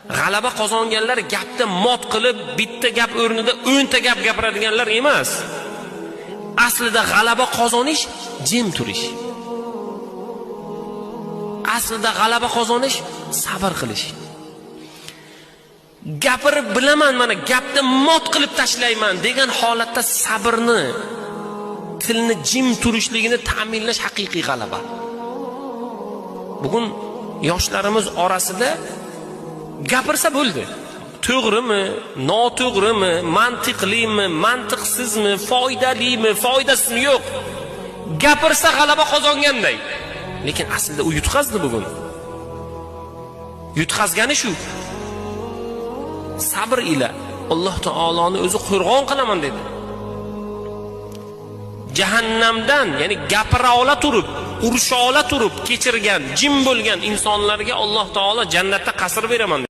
G'alaba qozonganlar gapni mot qilib, bitta gap o'rnida 10 ta gap gapiradiganlar emas. Aslida g'alaba qozonish jim turish. Aslida g'alaba qozonish sabr qilish. Gapirib bilaman, mana gapni mot qilib tashlayman degan holatda sabrni, tilni jim turishligini ta'minlash haqiqiy g'alaba. Bugun yoshlarimiz orasida gapirsa bo'ldi. To'g'rimi, noto'g'rimi, mantiqlimi, mantiqsizmi, foydalimi, foydasizmi yo'q. Gapirsa g'alaba qozonganday. Lekin aslida u yutqazdi bugun. Yutqazgani shu. Sabr ila Alloh taoloni o'zi qo'rg'on qilaman dedi. Jahannamdan, ya'ni gapira ola turib, urusha ola turib kechirgan, jim bo'lgan insonlarga Alloh taolo jannatda qasr beraman dedi.